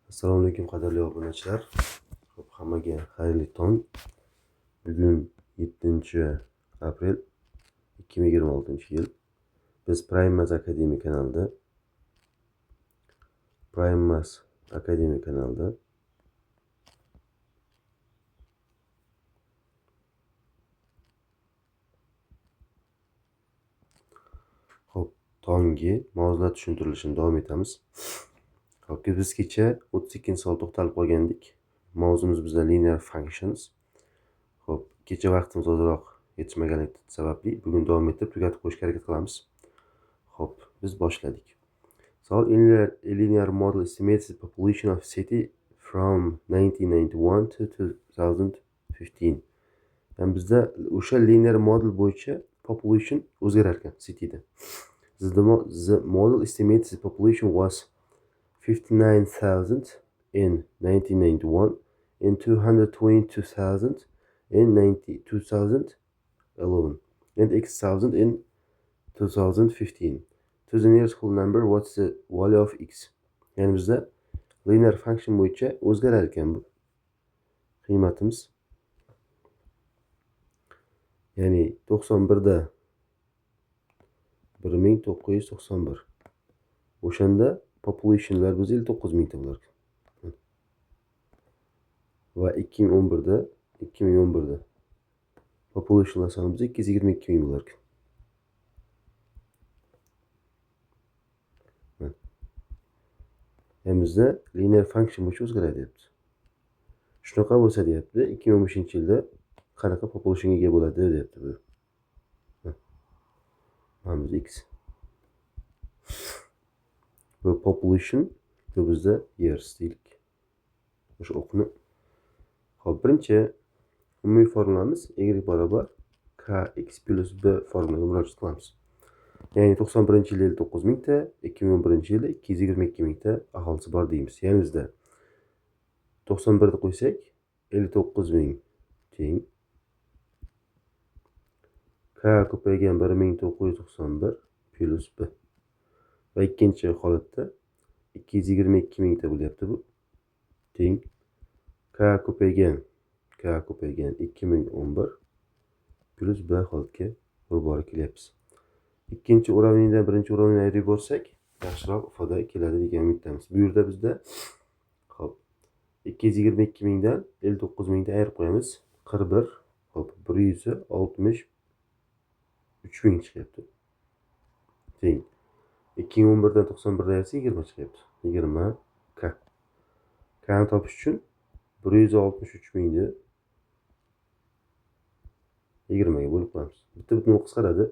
Assalomu alaykum qadrli obunachilar. Hammaga xayrli tong. Bugun 7-aprel 2026-yil. Biz Primas Akademiya kanalida tongi mavzular tushuntirilishini davom etamiz. Biz kecha 32-savol to'xtalib qolgandik. Mavzumiz bizda linear functions. Kecha vaqtimiz ozroq yetishmaganligi sababli bugun davom etib tugatib qo'yishga harakat qilamiz. Biz boshladik. Savol: a linear model estimates the population of city from 1991 to 2015. Yani bizda o'sha linear model bo'yicha population o'zgarar ekan cityda. The model estimates the population was 59,000 in 1991 and 222,000 in 2011 and x,000 in 2015. To the nearest whole number, what's the value of x? Yani bizda linear function bo'yicha o'zgarar ekan bu qiymatimiz. Yani 91da 1991. O'shanda populationlar biz 59,000 ta bo'lar ekan. Va 2011da populationlar soni biz 222,000 bo'lar ekan. Yani bizda linear function bo'yicha o'zgaradi deyapti. Shunaqa bo'lsa deyapti, 2015-yilda qanaqa populationga ega bo'ladi deyapti bu. Mana biz x. Bu population, bu bizda years deylik. O'sha o'qni. Birinchi umumiy formulamiz y barobar kx plus b formulaga murojaat qilamiz. Yani 91-yilda 59,000 ta, 2011-yilda 222,000 ta aholisi bor deymiz. Yani bizda 91 ni qo'ysak 59,000 teng k ko'paygan 1991 plus b. Va ikkinchi holatda 222,000 ta bo'lyapti bu. Teng k ko'paygan 2011 plus b holatga ro'baro kelyapmiz. Ikkinchi uravniydan birinchi uravniyni ayirib bo'lsak, yaxshiroq ifoda keladi degan umiddamiz. Bu yerda bizda 222,000 dan 59,000 ta ayirib qo'yamiz. 41 163,000 chiqyapti. Teng 2011 dan 91 ayirsa 20 chiqyapti. 20 k. K'ni topish uchun 163,000 ni 20 ga bo'lib qo'yamiz. Bitta butun qisqaradi.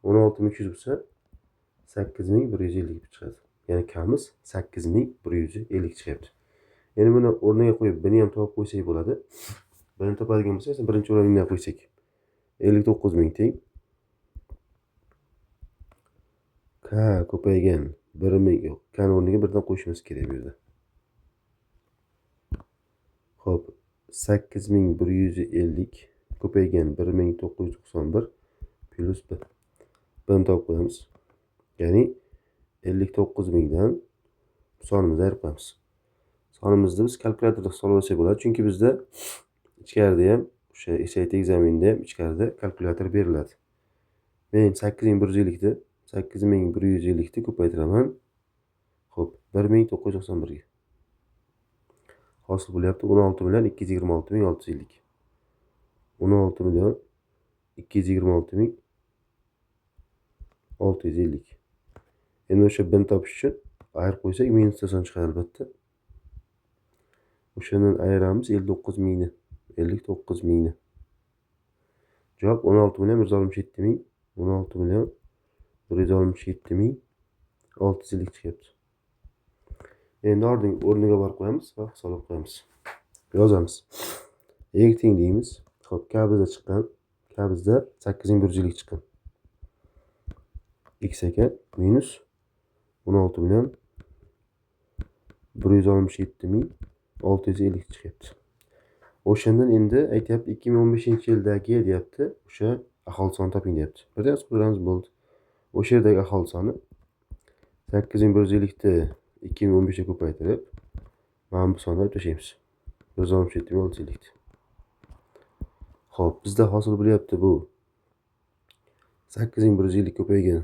16,300 bo'lsa 8,150 chiqadi. Ya'ni k'miz 8,150 chiqyapti. Yani buni o'rniga qo'yib, buni ham topib qo'ysak bo'ladi. Buni topadigan bo'lsak, birinchi o'ringa qo'ysak 59,000 teng k ko'paygan 1,000 yo'q. K'ni o'rniga birdan qo'yishimiz kerak bu yerda. 8,150 ko'paygan 1991 plus b. Buni topib qo'yamiz. Ya'ni 59,000 dan sonimizni ayirib qo'yamiz. Sonimizni biz kalkulyatorda hisoblab olsak bo'ladi, chunki bizda ichkarida ham o'sha SAT ekzaminda ham ichkarida kalkulyator beriladi. Men 8,150 ni ko'paytiraman. 1991 ga. Hosil bo'lyapti 16,226,650. 16,226,650. Endi o'sha b ni topish uchun ayirib qo'ysak minusda son chiqadi albatta. O'shandan ayiramiz 59,000 ni. 59,000 ni. Javob 16,167,000. 16,167,650 chiqyapti. Endi o'rniga borib qo'yamiz va hisoblab qo'yamiz. Yozamiz. Y teng deymiz. K bizda chiqqan. K bizda 8,150 chiqqan. X ekan minus 16,167,650 chiqyapti. O'shandan endi aytyapti 2015-yildagi deyapti, o'sha aholi sonini toping deyapti. Birdan hisoblaymiz bo'ldi. O'sha yerdagi aholi soni 8,150 ni 2015 ga ko'paytirib Mana bu sonni olib tashlaymiz. 167,600. Xo'p, bizda hosil bo'lyapti bu 8150 ko'paygan.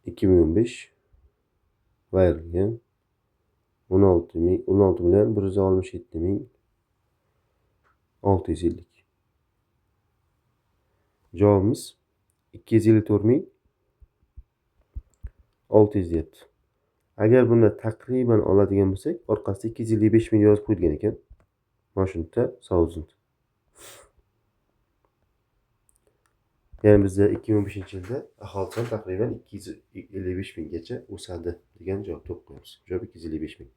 2015 va ayrilgan 16,167,650. Javobimiz 254,600 deyapti. Agar buni taqriban oladigan bo'lsak, orqasida 255 ming yozib qo'yilgan ekan. Mana shunda 1000. Ya'ni bizda 2015-yilda aholi soni taqriban 255 minggacha o'sadi degan javob topib qo'yamiz. Javob 255 ming.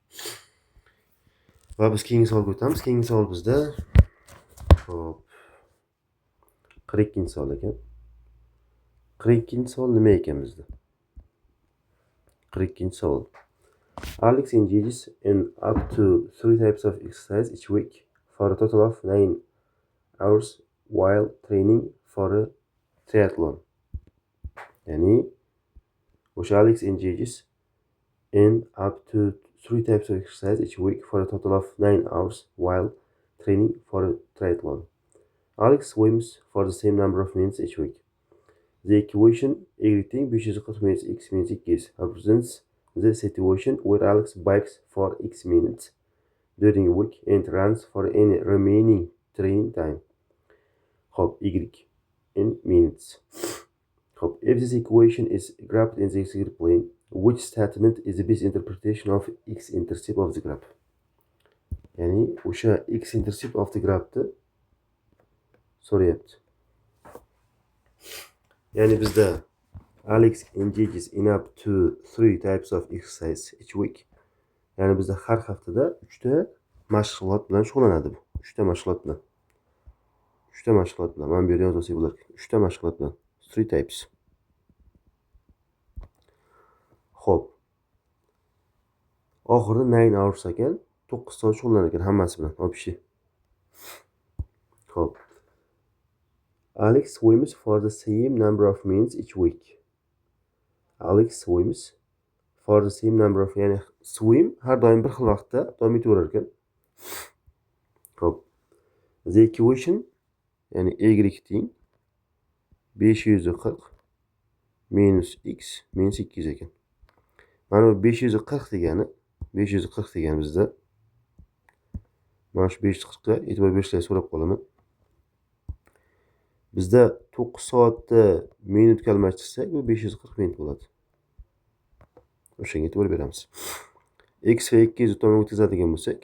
Va biz keyingi savolga o'tamiz. Keyingi savol bizda hop 42-savol ekan. 42-savol nima ekan bizda? 42-savol. Alex engages in up to 3 types of exercise each week for a total of 9 hours while training for a triathlon. Yani o'sha Alex engages in up to 3 types of exercise each week for a total of 9 hours while training for a triathlon. Alex swims for the same number of minutes each week. The equation everything 540 minutes x minus x represents the situation where Alex bikes for x minutes during a week and runs for any remaining training time. Hop, y in minutes. Hop, if this equation is graphed in the xy plane, which statement is the best interpretation of x-intercept of the graph? Yani o'sha x-intercept of the graph'ni so'rayapti. Yani bizda Alex engages in up to 3 types of exercise each week. Yani bizda har haftada 3 ta mashg'ulot bilan shug'ullanadi bu. 3 ta mashg'ulot bilan. 3 ta mashg'ulot bilan. Mana bu yerda yozib bo'lar. 3 ta mashg'ulot bilan. 3 types. Xo'p. Oxirida 9 hours ekan, 9 soat shug'ullanar ekan hammasi bilan. Общий. Xo'p. Alex swims for the same number of minutes each week. Alex swims for the same number of, ya'ni swim har doim bir xil vaqtda davom etaverar ekan. Xo'p. The equation, ya'ni y teng 540 minus x minus 200 ekan. Mana bu 540 degani bizda mana shu 540 ga e'tibor berishlarini so'rab qolaman. Bizda 9 soatda minutga almashtirsak, bu 540 minut bo'ladi. O'shanga e'tibor beramiz. X va 200 tomon o'tkazadigan bo'lsak,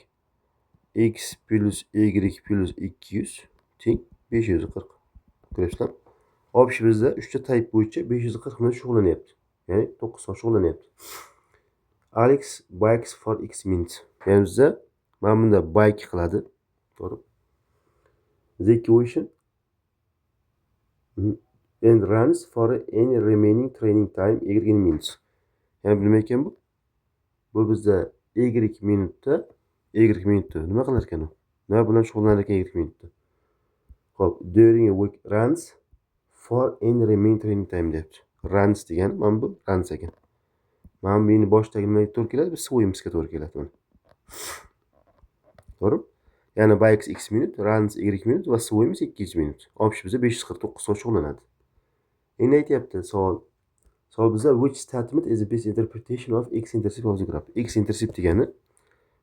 x plus y plus 200 teng 540. Ko'rasizlar? Общий bizda 3 ta type bo'yicha 540 minut shug'ullanyapti. Ya'ni 9 soat shug'ullanyapti. Alex bikes for x minutes. Ya'ni bizda mana bunda bike qiladi. To'g'ri? The equation and runs for any remaining training time y minutes. Ya'ni nima ekan bu? Bu bizda y minutda nima qilar ekan u? Nima bilan shug'ullanar ekan y minutda? Xo'p, during a week runs for any remaining training time deyapti. Runs degan mana bu runs ekan. Mana bu endi boshdagi nimaga to'g'ri keladi? Bu swimsga to'g'ri keladi mana. To'g'ri? Ya'ni bikes x minut, runs y minut va swims 200 minut. Общий bizda 549 soat shug'ullanadi. Endi aytyapti savol bizda which statement is the best interpretation of x-intercept of the graph? X-intercept degani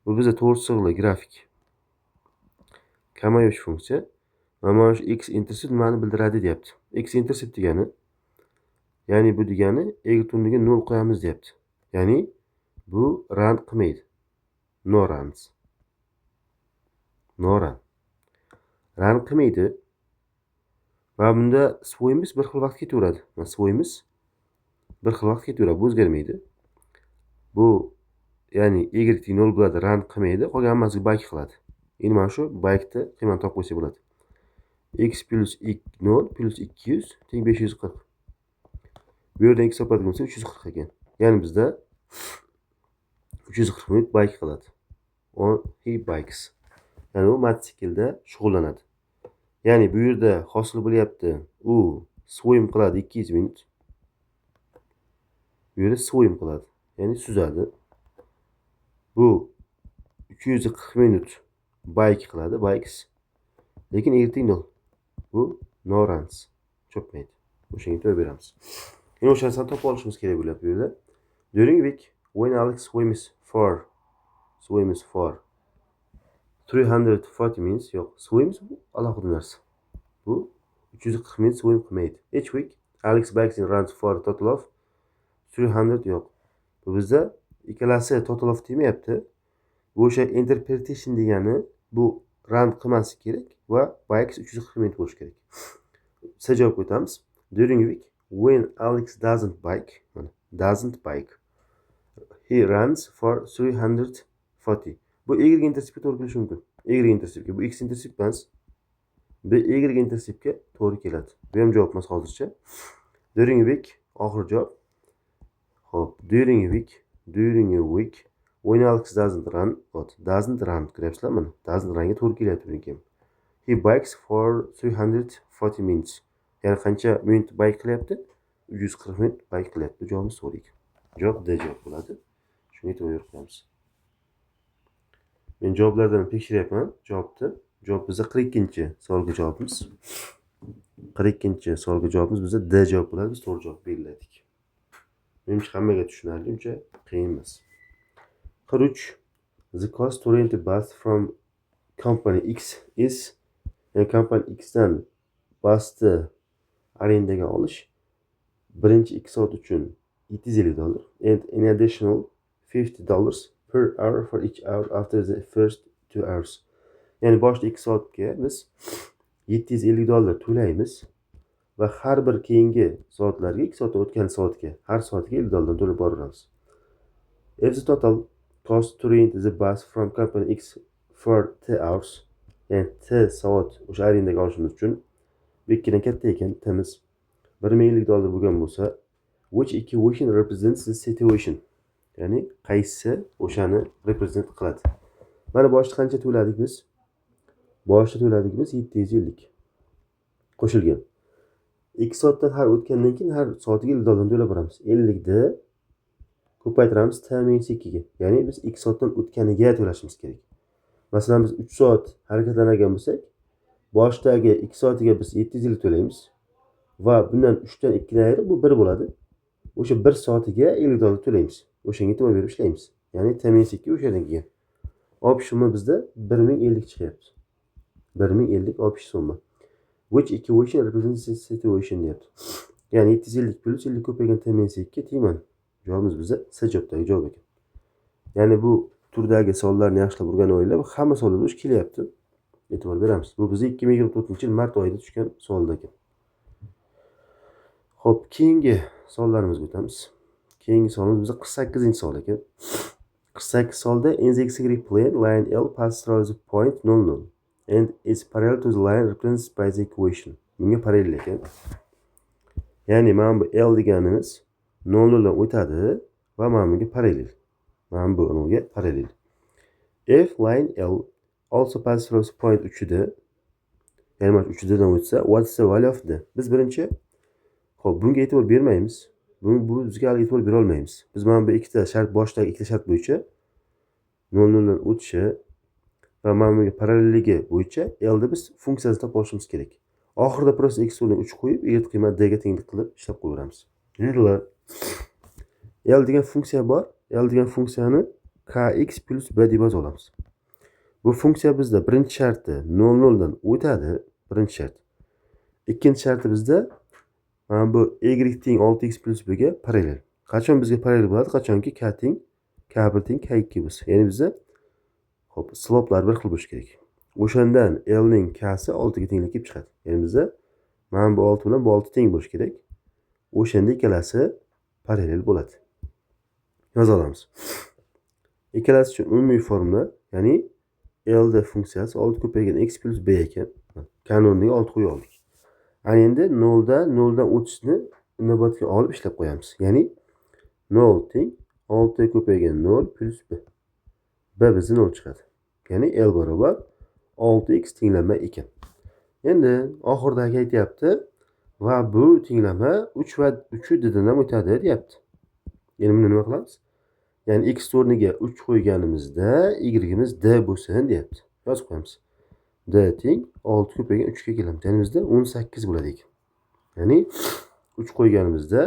bu bizda to'g'ri sig'li grafik. Kamayuvchi funksiya. Mana shu x-intercept nimani bildiradi deyapti. X-intercept degani, ya'ni bu degani y o'rniga 0 qo'yamiz deyapti. Ya'ni bu run qilmaydi. No runs. No run. Run qilmaydi. Va bunda swims bir xil vaqt ketaveradi. Mana swims bir xil vaqt ketaveradi, bu o'zgarmaydi. Bu ya'ni y 0 bo'ladi, run qilmaydi, qolgan hammasi bike qiladi. Endi mana shu bike'ni qiymani topib qo'ysa bo'ladi. X plus 0 plus 200 teng 540. Bu yerdan x topadigan bo'lsa 340 ekan. Ya'ni bizda 340 minut bike qiladi. He bikes. Ya'ni u mototsiklda shug'ullanadi. Ya'ni bu yerda hosil bo'lyapti. U swim qiladi 200 minut. Bu yerda swim qiladi. Ya'ni suzadi. Bu 240 minut bike qiladi, bikes. Lekin ertaga nol. Bu no runs. Chopmaydi. O'shanga to'g'ri beramiz. Endi o'sha narsani topib olishimiz kerak bo'ladi bu yerda. During week when Alex swims for 340 means yo'q. Swims bu alohida narsa. Bu 340 minut swim qilmaydi. Each week Alex bikes and runs for a total of 300 yo'q. Bu bizda ikkalasi total of demayapti. Bu o'sha interpretation degani bu run qilmaslik kerak va bikes 340 minut bo'lishi kerak. Siz javob o'tamiz. During week when Alex doesn't bike, he runs for 340. Bu y interseptga to'g'ri kelishi mumkin. Y interseptga. Bu x intersept emas. Bu y interseptga to'g'ri keladi. Bu ham javob emas hozircha. During week oxir javob. Xo'p, during a week when Alex doesn't run ko'ryapsizlar mana. Doesn't runga to'g'ri kelyapti buniki. He bikes for 340 minutes. Ya'ni qancha minut bike qilyapti? 340 minut bike qilyapti. Javobimiz to'g'ri ekan. Javob D javob bo'ladi. Shunga to'g'ri qo'yamiz. Men javoblardan tekshiryapman javobni. Javob bizda 42-savolga javobimiz. 42-savolga javobimiz bizda D javob bo'ladi. Biz to'g'ri javob belgiladik. Menimcha hammaga tushunarli, uncha qiyin emas. 43. The cost to rent a bus from company X is company X dan busni arendaga olish birinchi 2 soat uchun $750 and an additional $50 per hour for each hour after the first 2 hours. Ya'ni boshida 2 soatga biz $750 to'laymiz va har bir keyingi soatlarga 2 soat o'tgan soatga har soatiga $50 to'lab boramiz. If the total cost to rent the bus from company X for 2 hours, ya'ni T soat o'sha arendaga olishimiz uchun bu ikkidan katta ekan, T'miz $1,050 bo'lgan bo'lsa, which equation represents the situation? Ya'ni qaysi o'shani represent qiladi? Mana boshida qancha to'ladik biz? Boshida to'ladik biz 750 qo'shilgan. 2 soatdan har o'tgandan keyin har soatiga $50 to'lab boramiz. 50 ni ko'paytiramiz T-2 ga. Ya'ni biz 2 soatdan o'tganiga to'lashimiz kerak. Masalan, biz 3 soat harakatlangan bo'lsak, boshdagi 2 soatiga biz 750 to'laymiz va bundan 3 dan 2 ni ayirib bu 1 bo'ladi. O'sha 1 soatiga $50 to'laymiz. O'shanga to'g'ri berib ishlaymiz. Ya'ni T-2 o'shadan kelgan. Optionni bizda 1050 chiqyapti. 1050 option summa. Which equation represents the situation deyapti. Ya'ni 750 plus 50 ko'paygan T-2 tengman. Javobimiz bizda C javobdagi javob ekan. Ya'ni bu turdagi savollarni yaxshilab o'rganib olinglar. Hamma savollar o'sh kelyapti. E'tibor beramiz. Bu bizning 2024-yil mart oyida tushgan savollar ekan. Xo'p, keyingi savollarimizga o'tamiz. Keyingi savolimiz bizda 48-savol ekan. 48-savolda in the x-y plane line L passes through the point 0 and is parallel to the line represented by the equation. Bunga parallel ekan. Ya'ni mana bu L deganimiz 0 dan o'tadi va mana bunga parallel. Mana bu unga parallel. If line L also passes through the point 3'da, ya'ni mana 3'dan o'tsa, what's the value of D? Biz birinchi xo'p, bunga e'tibor bermaymiz. Bu bizga e'tibor bera olmaymiz. Biz mana bu ikkita shart, boshdagi ikkita shart bo'yicha 0 dan o'tishi va mana bunga parallelligi bo'yicha L da biz funksiyasini topib olishimiz kerak. Oxirida просто x o'rniga 3 qo'yib, y qiymat d ga tenglik qilib ishlab qo'yaveramiz. L degan funksiya bor. L degan funksiyani kx plus b deb yoza olamiz. Bu funksiya bizda birinchi sharti 0 dan o'tadi, birinchi shart. Ikkinchi sharti bizda mana bu y teng 6x plus b ga parallel. Qachon bizga parallel bo'ladi? Qachonki k teng k1 teng k2 bo'lsa. Ya'ni bizda xo'p, sloplar bir xil bo'lishi kerak. O'shandan L ning k'si 6 ga tenglik kelib chiqadi. Ya'ni bizda mana bu 6 bilan bu 6 teng bo'lishi kerak. O'shanda ikkalasi parallel bo'ladi. Yoza olamiz. Ikkalasi uchun umumiy formula, ya'ni L da funksiyasi 6 ko'paygan x plus b ekan. Kanoniga 6 qo'ya oldik. Ana endi 0 dan o'tishni inobatga olib ishlab qo'yamiz. Ya'ni 0 teng 6 ko'paygan 0 plus b. B bizda 0 chiqadi. Ya'ni L barobar 6x tenglama ekan. Endi oxirdagi aytayapti va bu tenglama 3 va 3 didan ham o'tadi deyapti. Endi buni nima qilamiz? Ya'ni x o'rniga 3 qo'yganimizda y'imiz d bo'lsin deyapti. Yozib qo'yamiz. D teng 6 ko'paygan 3 ga kelamiz. Ya'ni bizda 18 bo'ladi ekan. Ya'ni 3 qo'yganimizda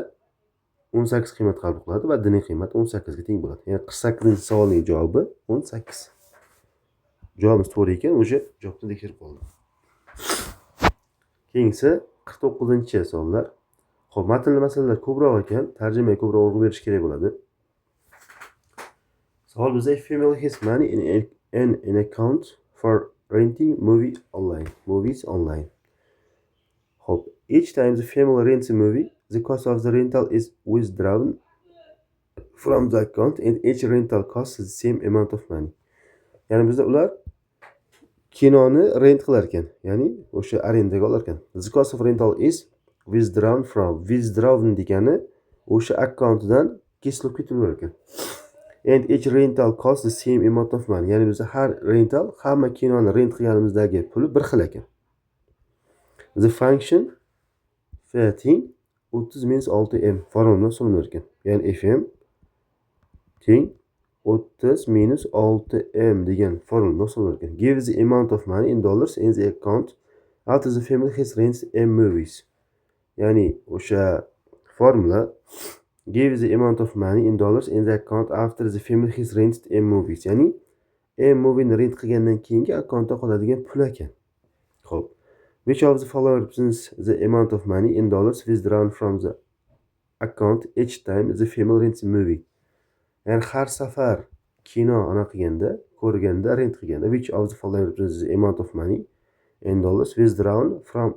18 qiymat qabul qiladi va d ning qiymati 18 ga teng bo'ladi. Ya'ni 48-savolning javobi 18. Javobimiz to'g'ri ekan, o'sha javobni tekshirib qoldik. Keyingisi 49-savollar. Xo'p, matnli masalalar ko'proq ekan, tarjimaga ko'proq urg'u berish kerak bo'ladi. Savol bizda female has money in an account for renting movies online. Xo'p, each time the family rents a movie, the cost of the rental is withdrawn from the account and each rental costs the same amount of money. Ya'ni bizda ular kinoni rent qilar ekan, ya'ni o'sha arendaga olar ekan. The cost of rental is withdrawn degani o'sha akkauntdan kesilib ketilar ekan. And each rental costs the same amount of money. Ya'ni bizda har rental hamma kinoni rent qilganimizdagi puli bir xil ekan. The function f teng 30 minus 6m formula so'ranar ekan. Ya'ni fm teng 30 minus 6m degan formula so'ranar ekan. Give the amount of money in dollars in the account after the family has rented m movies. Ya'ni o'sha formula give the amount of money in dollars in the account after the family has rented m movies. Ya'ni m movie ni rent qilgandan keyingi akkauntda qoladigan pul ekan. Xo'p. Which of the following represents the amount of money in dollars withdrawn from the account each time the family rents a movie? Ya'ni har safar kino qilganda, ko'rganda, rent qilganda, which of the following represents the amount of money in dollars withdrawn from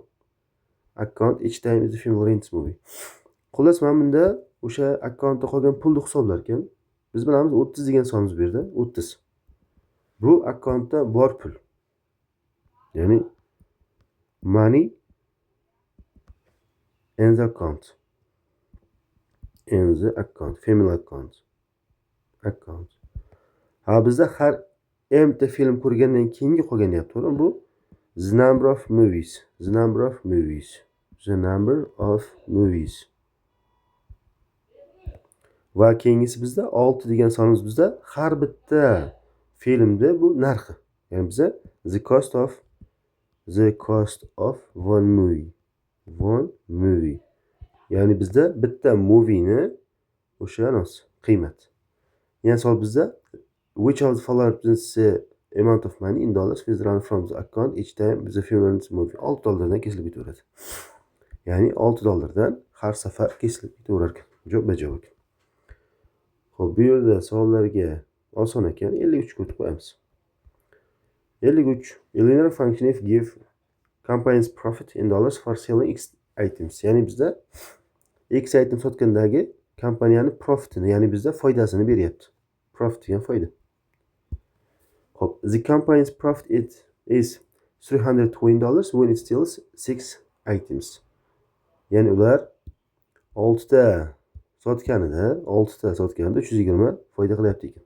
account each time the family rents a movie? Xullas, mana bunda o'sha akkauntda qolgan pulni hisoblar ekan. Biz bilamiz 30 degan sonimiz bu yerda, 30. Bu akkauntda bor pul. Ya'ni money in the account. Family account. Ha, bizda har m ta film ko'rgandan keyingi qolgan deyapti, to'g'rimi? Bu the number of movies. Va keyingisi bizda 6 degan sonimiz bizda har bitta filmda bu narxi. Ya'ni bizda the cost of one movie. Ya'ni bizda bitta movie-ni o'sha qiymat. Yana savol bizda which of the following represents the amount of money in dollars withdrawn from the account each time the film rents movie? $6 kesilib ketaveradi. Ya'ni $6 har safar kesilib ketaverar ekan. Javob. Xo'p, bu yerda savollarga oson ekan, 53 ga o'tib qo'yamiz. 53. A linear function f give company's profit in dollars for selling x items. Ya'ni bizda x item sotgandagi kompaniyani profitini, ya'ni bizda foydasini beryapti. Profit degan foyda. Xo'p, the company's profit is $320 when it sells 6 items. Ya'ni ular 6 ta sotganida 320 foyda qilyapti ekan.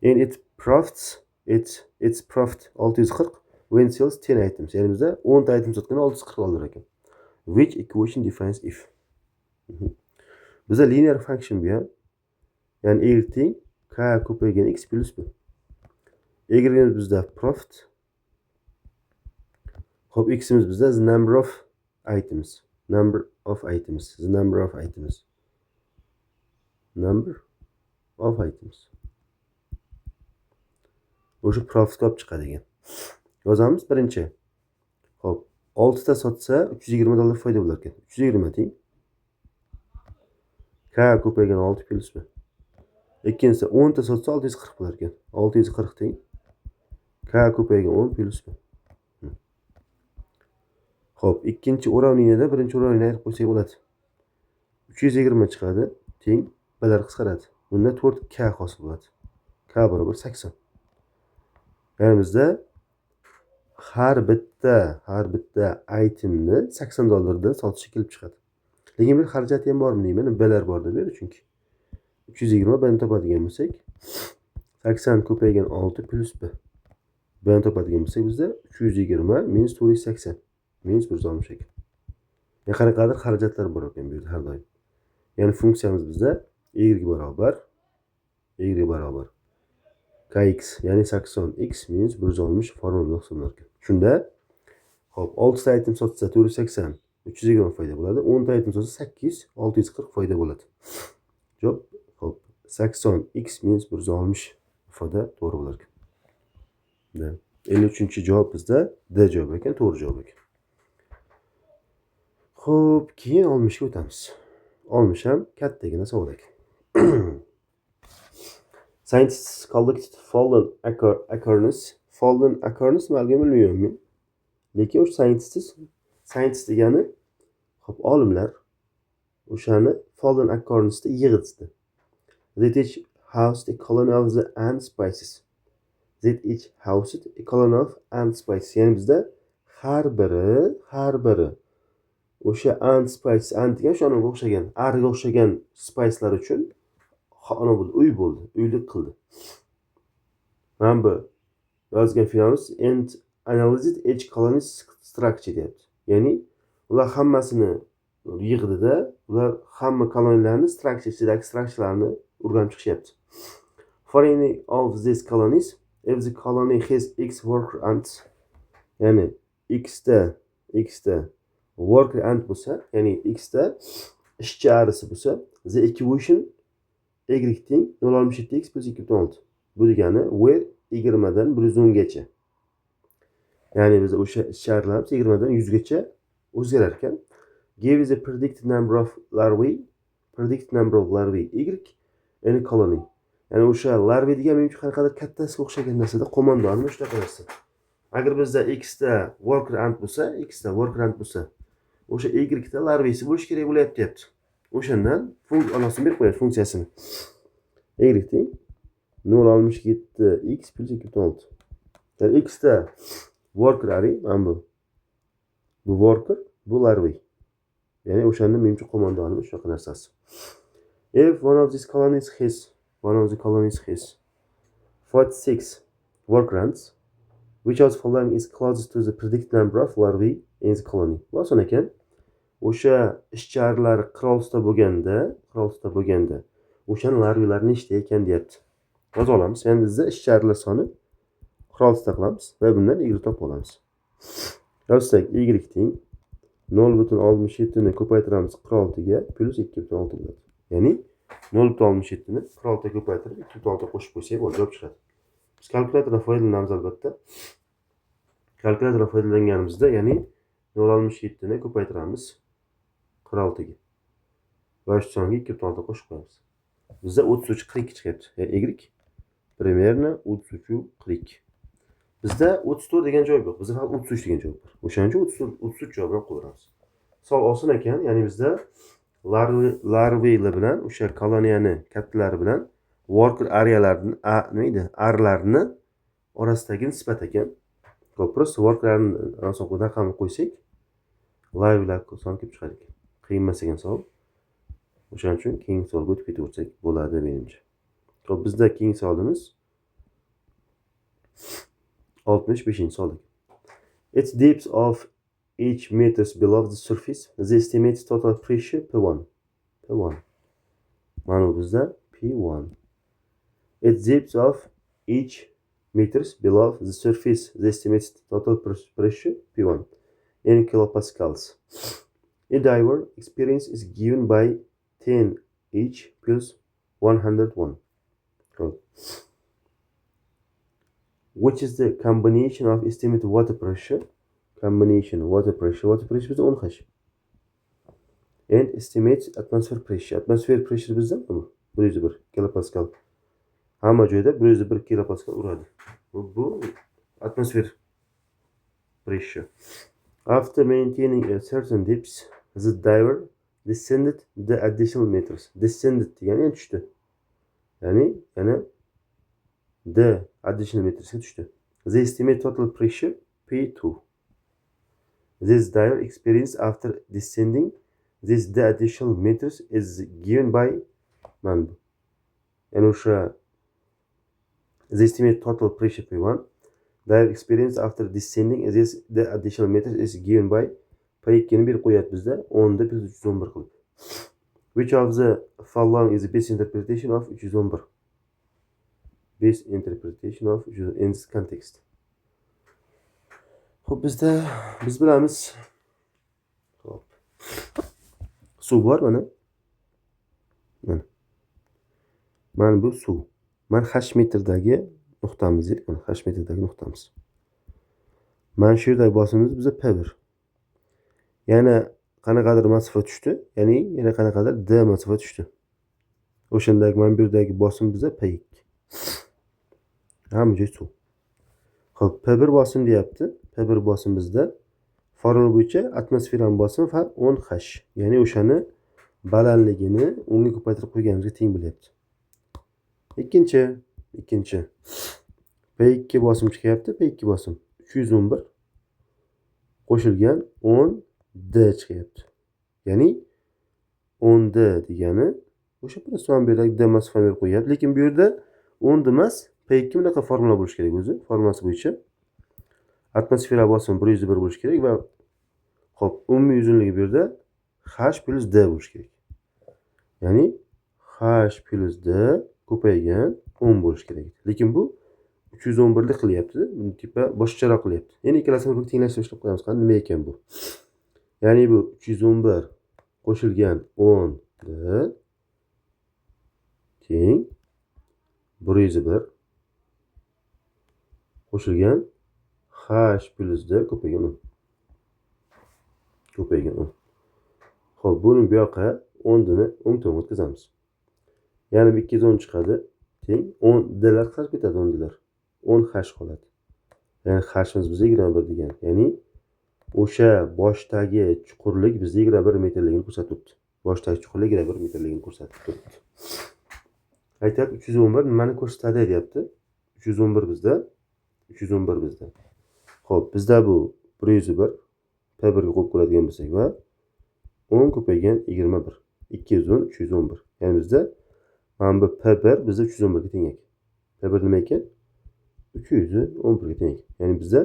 And its profit 640 when sells 10 items. Ya'ni bizda 10 ta item sotganda 640 olar ekan. Which equation defines if? Bizda linear function bu ham. Ya'ni y teng k ko'paygan x plus b. Y bizda profit. Xo'p, x'imiz bizda the number of items. O'sha profit olib chiqadi ekan. Yozamiz birinchi. Xo'p, 6 ta sotsa $320 foyda bo'lar ekan. 320 teng k ko'paygan 6 plus b. Ikkinchisi 10 ta sotsa 640 bo'lar ekan. 640 teng k ko'paygan 10 plus b. Xo'p, ikkinchi uravniyada birinchi uravniyani ayirib qo'ysak bo'ladi. 320 chiqadi, teng blar qisqaradi. Bunda 4k hosil bo'ladi. K barobar 80. Ya'ni bizda har bitta itemni $80 sotish kelib chiqadi. Lekin bir xarajati ham bormi deyman, blar bor deb berdi chunki. 320 bni topadigan bo'lsak, 80 ko'paygan 6 plus b. Bni topadigan bo'lsak bizda 320 minus 480 minus 160 ekan. Qanaqadir xarajatlar bor ekan bu yerda har doim. Ya'ni funksiyamiz bizda y barobar kx ya'ni 80 x minus 160 formula hisoblanadi. Shunda hop 6 ta aytim sotsa 480 320 foyda bo'ladi. 10 ta aytim sotsa 800 640 foyda bo'ladi. Javob hop 80 x minus 160 ifoda to'g'ri bo'lar ekan. 53-javob bizda D javob ekan, to'g'ri javob ekan. Xo'p, keyin 60 ga o'tamiz. 60 ham kattagina savol ekan. Scientists collected fallen acorns. Fallen acorns nimaligini bilmayman. Lekin o'sha scientist degani hop olimlar o'shani fallen acornsni yig'itdi. They each housed a colony of the ant spices. That each housed a colony of ant spices. Ya'ni bizda har biri o'sha ant spice, ant degan shunga o'xshagan, arga o'xshagan spicelar uchun uy bo'ldi, uylik qildi. Mana bu yozgan filmimiz and analyzed each colony structure deyapti. Ya'ni ular hammasini yig'dida, ular hamma koloniyalarni structurelarni o'rganib chiqishyapti. For any of these colonies, if the colony has x worker ants, ya'ni x ta worker ant bo'lsa, ya'ni x ta ishchi arisi bo'lsa, the equation y teng 0.7x plus 2.6. Bu degani where 20 dan 110 gacha. Ya'ni biz o'sha ishchilarimiz 20 dan 100 gacha o'zgarar ekan. Give is a predicted number of larvae y in a colony. Ya'ni o'sha larva degan men uchun qanaqadir kattasiga o'xshagan narsada qo'mondonni shunaqa narsa. Agar bizda x ta worker ant bo'lsa, o'sha y ta larvasi bo'lish kerak bo'lyapti deyapti. O'shandan anasini berib qo'yadi funksiyasini. Y teng 0.67x plus 2.6. Ya'ni x ta worker ari, mana bu. Bu worker, bu larva. Ya'ni o'shandan men uchun qo'mondonni shunaqa narsasi. If one of the colonies has 46 worker ants, which of the following is closest to the predicted number of larvae in the colony? Bu oson ekan. O'sha ishchilar 46 ta bo'lganda, o'shaning larvalari nechta ekan deyapti. Yozib olamiz. Ya'ni bizda ishchilar soni 46 ta qilamiz va bundan y topib olamiz. Yozsak y teng 0.67 ni ko'paytiramiz 46 ga plus 2.6 bo'ladi. Ya'ni 0.67 ni 46 ga ko'paytirib 2.6 qo'shib qo'ysak bo'ladi, javob chiqadi. Biz kalkulyatordan foydalanamiz albatta. Kalkulyatordan foydalanganimizda, ya'ni 0.67 ni ko'paytiramiz 46 ga. Va shu songa 2.6 qo'shib qo'yamiz. Bizda 33.42 chiqyapti. Y примерно 33.42. Bizda 34 degan javob yo'q. Bizda faqat 33 degan javob bor. O'shaning uchun 33 javobini qo'yamiz. Savol oson ekan. Ya'ni bizda larvalar bilan o'sha koloniyani kattalari bilan worker arlarni orasidagi nisbat ekan. Prosta workerlarni raqamini qo'ysak, larvalar soni kelib chiqadi ekan. Qiyin emas ekan savol. O'shaning uchun keyingi savolga o'tib ketaversak bo'ladi menimcha. Xo'p, bizda keyingi savolimiz 65-savol. At depth of each meters below the surface, the estimated total pressure P1. Mana bu bizda P1. At depth of each meters below the surface, the estimated total pressure P1 in kilopascals. A diver experience is given by 10 each plus 101. Which is the combination of estimated water pressure? Water pressure bizda 10 H. And estimated atmosphere pressure. Atmosphere pressure bizda 101 kilopascal. Hamma joyda 101 kilopascal uradi. Bu atmosphere pressure. After maintaining a certain depth, the diver descended the additional meters. Descended degani tushdi. Ya'ni the additional meters tushdi. The estimated total pressure P2. This diver experience after descending the additional meters is given by man. And the estimated total pressure P1. Diver experience after descending the additional meters is given by P2 ni bir qo'yadi bizda 10 da plus 311 qilib. Which of the following is the best interpretation of 311? Best interpretation of 311 in this context. Xo'p, biz bilamiz. Xo'p. Suv bor mana. Mana bu suv. Mana h metrdagi nuqtamiz dedik. Mana h metrdagi nuqtamiz. Mana shu yerdagi bosimimiz biza P1. Yana qanaqadir masofa tushdi. Ya'ni yana qanaqadir D masofa tushdi. O'shandagi mana bu yerdagi bosim biza P2. Hamma joy suv. Xo'p, P1 bosim deyapti. P1 bosim bizda formula bo'yicha atmosferaning bosimi va 10H. Ya'ni o'shani balandligini 10 ga ko'paytirib qo'yganimizga teng bo'lyapti. Ikkinchi P2 bosim chiqyapti. P2 bosim 311 qo'shilgan 10D chiqyapti. Ya'ni 10D degani o'sha bilan bu yerdagi D masofani berib qo'yapti. Lekin bu yerda 10D emas, P2 bunaqa formula bo'lish kerak o'zi. Formulasi bo'yicha atmosfera bosimi 101 bo'lish kerak va xo'p, umumiy uzunligi bu yerda H plus D bo'lish kerak. Ya'ni H plus D ko'paygan 10 bo'lish kerak. Lekin bu 311 lik qilyapti. Buni tipa boshqacharoq qilyapti. Endi ikkalasini bir tenglashtirib qo'yamiz. Qani nima ekan bu? Ya'ni bu 311 qo'shilgan 10D teng 101 qo'shilgan H plus D ko'paygan 10. Xo'p, buni bu yoqqa 10 ni o'ng tomonga o'tkazamiz. Ya'ni 210 chiqadi. Teng 10 d'lar qisqarib ketadi, 10 d'lar. 10 H qoladi. Ya'ni H'imiz bizga 21 degan. Ya'ni o'sha boshdagi chuqurlik bizga 21 metrligini ko'rsatib turibdi. Boshdagi chuqurlik 21 metrligini ko'rsatib turibdi. Aytadi 311 nimani ko'rsatadi deyapti. 311 bizda. Xo'p, bizda bu 101 P1 ga qo'yib ko'radigan bo'lsak va 10 ko'paygan 21. 210 311. Ya'ni bizda mana bu P1 bizda 311 ga teng ekan. P1 nima ekan? 311 ga teng ekan. Ya'ni bizda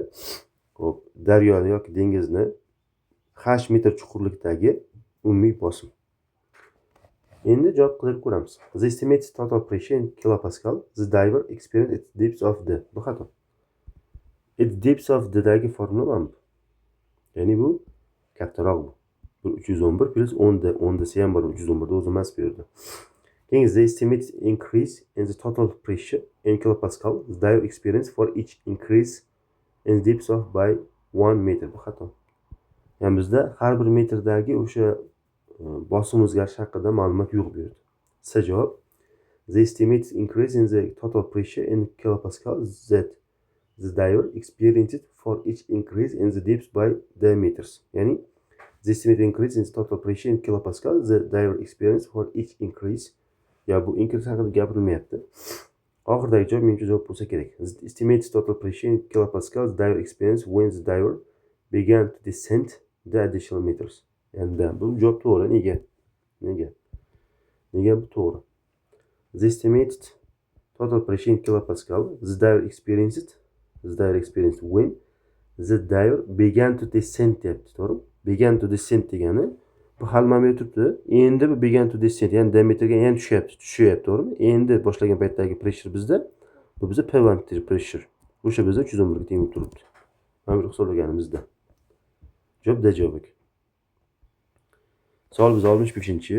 xo'p, daryoni yoki dengizni H metr chuqurlikdagi umumiy bosim. Endi javob qilib ko'ramiz. The estimated total pressure in kilopascal the diver experienced at depth of D. Bu xato. At depth of D dagi formula mana bu. Ya'ni bu kattaroq bu. Bu 311 plus 10D. 10D'si ham bor, 311 o'zi emas bu yerda. Keyin the estimated increase in the total pressure in kilopascal the diver experienced for each increase in depth of by 1 meter. Bu xato. Ya'ni bizda har bir metrdagi o'sha bosim o'zgarishi haqida ma'lumot yo'q bu yerda. C javob. The estimated increase in the total pressure in kilopascal that the diver experienced for each increase in the depth by diameters. Ya'ni the estimated increase in the total pressure in kilopascal the diver experienced for each increase. Ya bu increase haqida gapirilmayapti. Oxirdagi javob menimcha javob bo'lsa kerak. The estimated total pressure in kilopascal the diver experienced when the diver began to descend the additional meters. Endi bu javob to'g'ri. Nega bu to'g'ri? The estimated total pressure in kilopascal the diver experienced when the diver began to descend deyapti, to'g'rimi? Began to descend degani bu hal mana turibdi. Endi bu began to descend, ya'ni diametrga yana tushyapti, to'g'rimi? Endi boshlagan paytdagi pressure bizda bu biza P1 pressure. O'sha bizda 311 ga teng bo'lib turibdi. Mana bu hisoblaganimizda. Javob D javob ekan. Savol biz 65-chi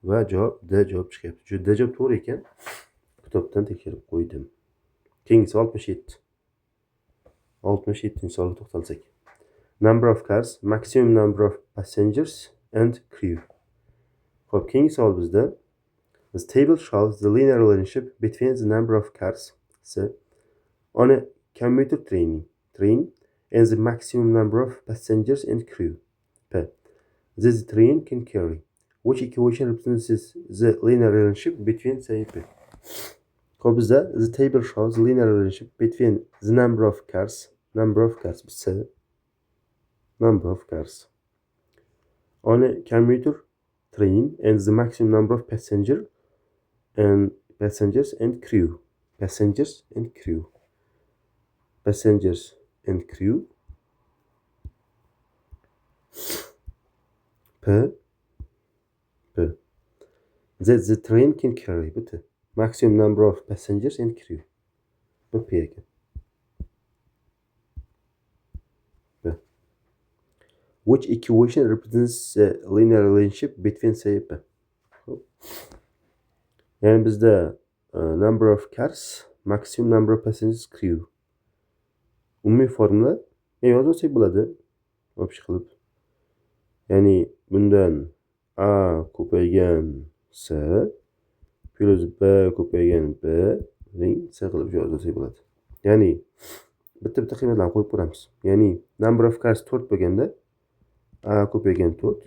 va javob D javob chiqyapti. Shu D javob to'g'ri ekan. Kitobdan tekshirib qo'ydim. Keyingi savol 67. 67-savolga to'xtalsak. Number of cars, maximum number of passengers and crew. Xo'p, keyingi savol bizda this table shows the linear relationship between the number of cars on a commuter train and the maximum number of passengers and crew. P. This train can carry. Which equation represents the linear relationship between C and P? Xo'p, bizda the table shows the linear relationship between the number of cars C, number of cars on a commuter train and the maximum number of passengers and crew. Passengers and crew. P. that the train can carry. Bitti. Maximum number of passengers and crew. Bu P ekan. Which equation represents the linear relationship between C and P? Yani bizda number of cars, maximum number of passengers, crew. Umumiy formula yozib olsak bo'ladi. Общий qilib. Ya'ni bundan A ko'paygan S plus B ko'paygan B ring C qilib yozib olsak bo'ladi. Ya'ni bitta qiymatlarni qo'yib ko'ramiz. Ya'ni number of cars 4 bo'lganda A ko'paygan 4,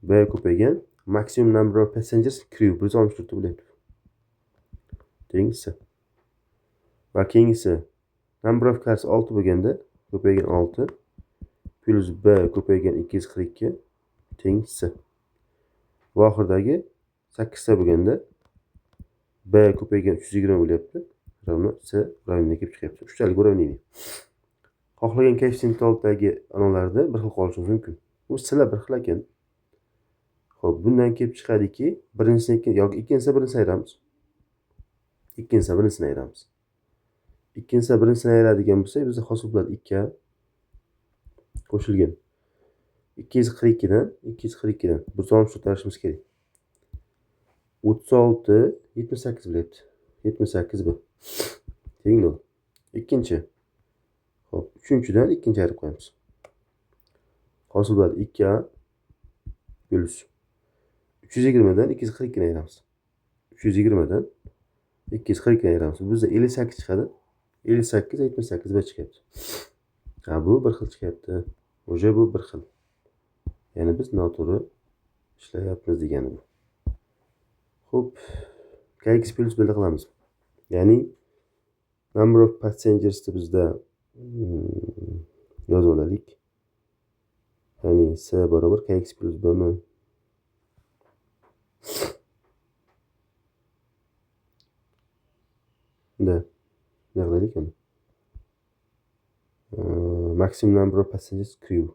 B ko'paygan maximum number of passengers crew 164 bo'lyapti. Tengisi. Va keyingisi number of cars 6 bo'lganda ko'paygan 6 plus B ko'paygan 242 tengisi. Va oxirdagi 8 ta bo'lganda B ko'paygan 320 bo'lyapti. Ravno C ravniga kelib chiqyapti. Uchtalik ravniga. Xohlagan koeffitsient oldidagi analarida bir xil qolishingiz mumkin. Bu sizlar bir xil ekan. Xo'p, bundan kelib chiqadiki, birinchisini yoki ikkinchisini birinchisini ayiramiz. Ikkinchisini birinchisini ayiramiz. Ikkinchisini birinchisini ayiradigan bo'lsak, bizda hosil bo'ladi 2 qo'shilgan 242 dan 164 tarishimiz kerak. 36 78 bo'lyapti. 78 bu. Teng 0. Ikkinchi. Xo'p, uchinchidan ikkinchi ayirib qo'yamiz. Hosil bo'ladi 2a plus 320 dan 242 ni ayiramiz. 320 dan 242 ni ayiramiz. Bizda 58 chiqadi. 58 78 bir chiqyapti. Ha, bu bir xil chiqyapti. O'sha bu bir xil. Ya'ni biz noto'g'ri ishlayapmiz degani bu. Xo'p, kx plus belda qilamiz. Ya'ni number of passengers bizda yozib olaylik. Ya'ni S barobar kx plus b mi? Da. Ne qilaylik endi? Maximum number of passengers crew.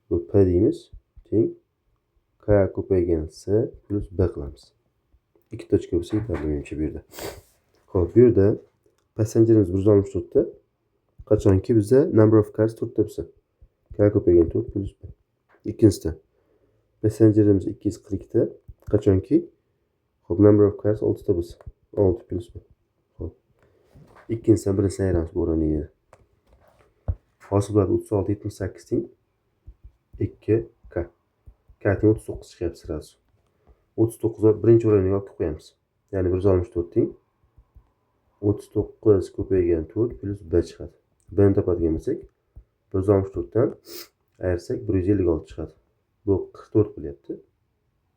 Bu P deymiz. Teng K ko'paygan S plus B qilamiz. Ikki tochka bo'lsa yetarli menimcha bu yerda. Xo'p, bu yerda passengerimiz 164 ta. Qachonki bizda number of cars 4 ta bo'lsa, K ko'paygan 4 plus B. Ikkinchisida passengerimiz 240 ta. Qachonki xo'p, number of cars 6 ta bo'lsa, 6 plus B. Xo'p. Ikkinchisidan birinchini ayiramiz bu o'rinni. Hosil bo'ladi 36 78 teng 2K. K teng 39 chiqyapti sразу. 39 birinchi o'ringa yopib qo'yamiz. Ya'ni 164 teng 39 ko'paygan 4 plus B chiqadi. B ni topadigan bo'lsak, 164 dan ayirsak 156 chiqadi. Bu 44 bo'lyapti.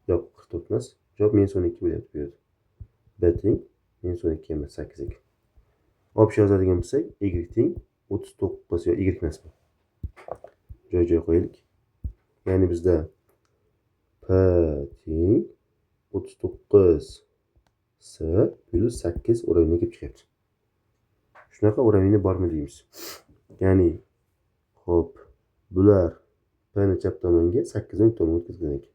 Yo'q, 44 emas. Javob -12 bo'lyapti bu yerda. B teng -12 emas, 8 ekan. Общий yozadigan bo'lsak, y teng 39 yo y emas bu. Joy qo'yaylik. Ya'ni bizda P teng 39 S plus 8 o'ringa kelib chiqyapti. Shunaqa o'ringa bormi deymiz. Ya'ni xo'p, bular P ni chap tomonga 8 ni tomonga o'tkazgan ekan.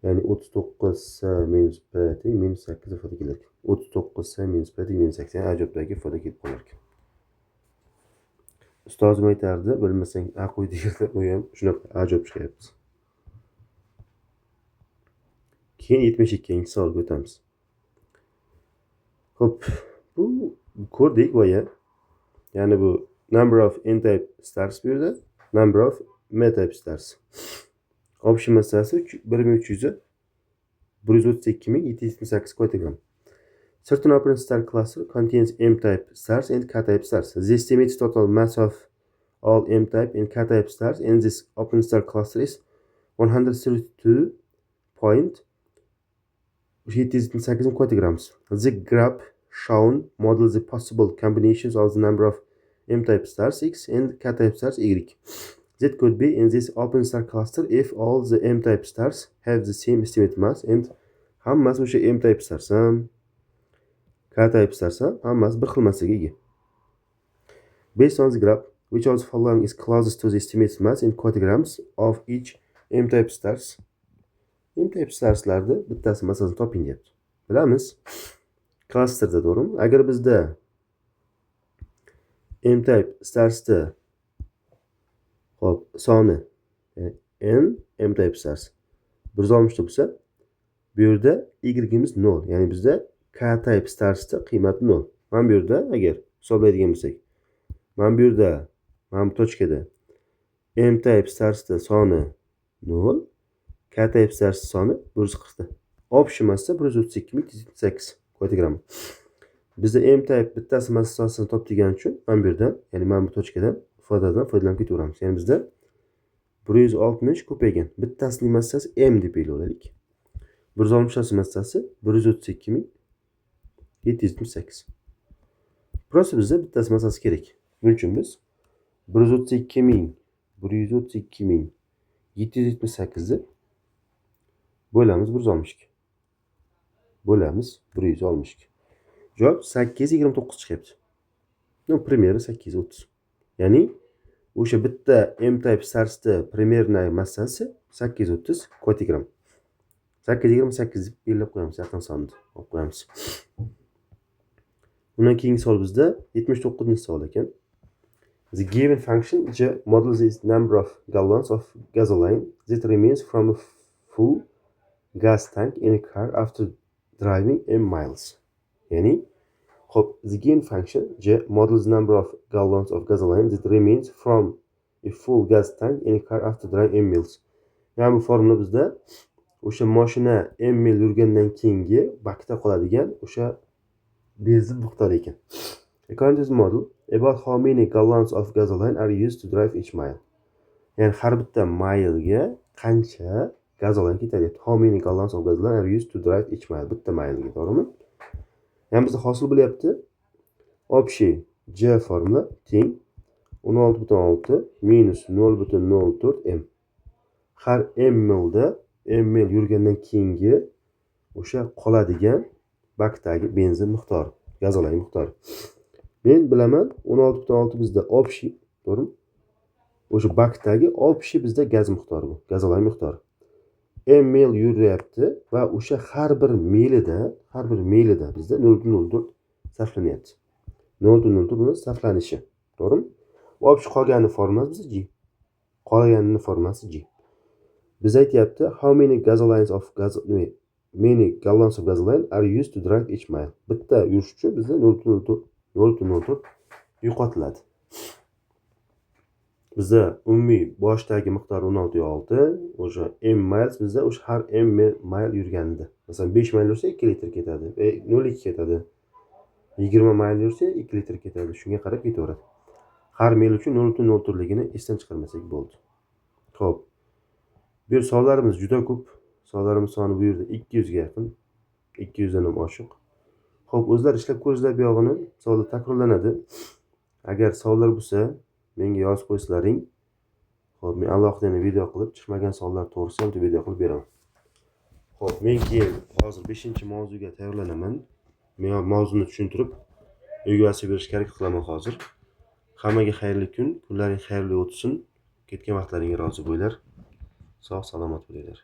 Ya'ni 39 S minus P teng minus 8 ifoda kelar ekan. 39 S minus P teng minus 8 ajobdagi ifoda kelib qolar ekan. Ustozim aytardi, bilmasang a qo'y deganda u ham shunaqa ajob chiqyapti. Keyin 72-savolga o'tamiz. Xo'p, bu ko'rdik boya. Ya'ni bu number of n-type stars bu yerda, number of m-type stars. Общий massasi 1300 132.778 kg. Certain operant star cluster contains m-type stars and k-type stars. The estimated total mass of all m-type and k-type stars in this open star cluster is 132.778 kilograms. The graph shown models the possible combinations of the number of m-type stars X and k-type stars Y that could be in this open star cluster if all the m-type stars have the same estimated mass and hammasi o'sha m-type stars ham k-type stars ham hammasi bir xil massaga ega. Based on the graph, which of the following is closest to the estimated mass in kilograms of each m-type stars? M-type starslarni bittasi masalan toping deyapti. Bilamiz. Klasterda to'g'rimi? Agar bizda M-type starsda hop soni n M-type stars 160 bo'lsa, bu yerda y'imiz 0. Ya'ni bizda K-type starsda qiymati 0. Mana bu yerda agar hisoblaydigan bo'lsak, mana bu yerda, mana bu tochkada M-type starsda soni 0, K-type starsda soni 140. Общий massa 132.778 kg. Bizda M-type bittasi massasini topadigan uchun mana bu yerdan, ya'ni mana bu tochkadan ifodadan foydalanib ketaveramiz. Ya'ni bizda 160 ko'paygan. Bittasining massasi M deb belgiladik. 160 massasi 132.778. Burası bizde bittasi massasi kerak. Buning uchun biz 132.778 bo'lamiz 162. Bo'lamiz 162. Javob 829 chiqyapti. Ну, примерно 830. Ya'ni o'sha bitta M-type starsda примерный massasi 830 kg. 828 deb belgilab qo'yamiz, yaqin sonni olib qo'yamiz. Undan keyingi savol bizda 79-savol ekan. The given function J models is number of gallons of gasoline that remains from a full gas tank in a car after driving m miles. Ya'ni hop, the given function J models number of gallons of gasoline that remains from a full gas tank in a car after driving m miles. Ya'ni bu formula bizda o'sha mashina m mil yurgandan keyingi bakda qoladigan o'sha benzin miqdori ekan. According to the model, about how many gallons of gasoline are used to drive each mile? Ya'ni har bitta maylga qancha gazoline ketadi? How many gallons of gasoline are used to drive each mile? Bitta maylga, to'g'rimi? Ya'ni bizda hosil bo'lyapti. Общий J formula teng 16.6 minus 0.04 m. Har m milda m mil yurgandan keyingi o'sha qoladigan bakdagi benzin miqdori, gazoline miqdori. Men bilaman 16.6 bizda общий, to'g'rimi? O'sha bakdagi общий bizda gaz miqdori bu, gazoline miqdori. M mil yuryapti va o'sha har bir milida bizda 0.04 sarflanyapti. 0.04 buni sarflanishi, to'g'rimi? Общий qolgani formasi bizda G. Qolganining formasi G. Biz aytyapti how many gallons of gasoline are used to drive each mile. Bitta yurish uchun bizda 0.04 yo'qotiladi. Bizda umumiy boshdagi miqdor 16.6, o'sha m miles bizda o'sha har m mile yurganida. Masalan 5 mil yursa 2 litr ketadi, 0.2 ketadi. 20 mil yursa 2 litr ketadi. Shunga qarab ketaveradi. Har mil uchun 0.04 ligini esdan chiqarmasak bo'ldi. Xo'p. Bu savollarimiz juda ko'p. Savollarimiz soni bu yerda 200 ga yaqin. 200 dan ham oshiq. Xo'p, o'zlar ishlab ko'ringlar, bu yog'ini savollar takrorlanadi. Agar savollar bo'lsa, menga yozib qo'ysalaring. Xo'p, men alohida video qilib chiqmagan savollar to'g'risida ham video qilib beraman. Xo'p, men keyin hozir 5-mavzuga tayyorlanaman. Men mavzuni tushuntirib, uyga vasiyat berishga harakat qilaman hozir. Hammaga xayrli kun, kunlaring xayrli o'tsin. Ketgan vaqtlaringga rozi bo'linglar. Sog' salomat bo'linglar.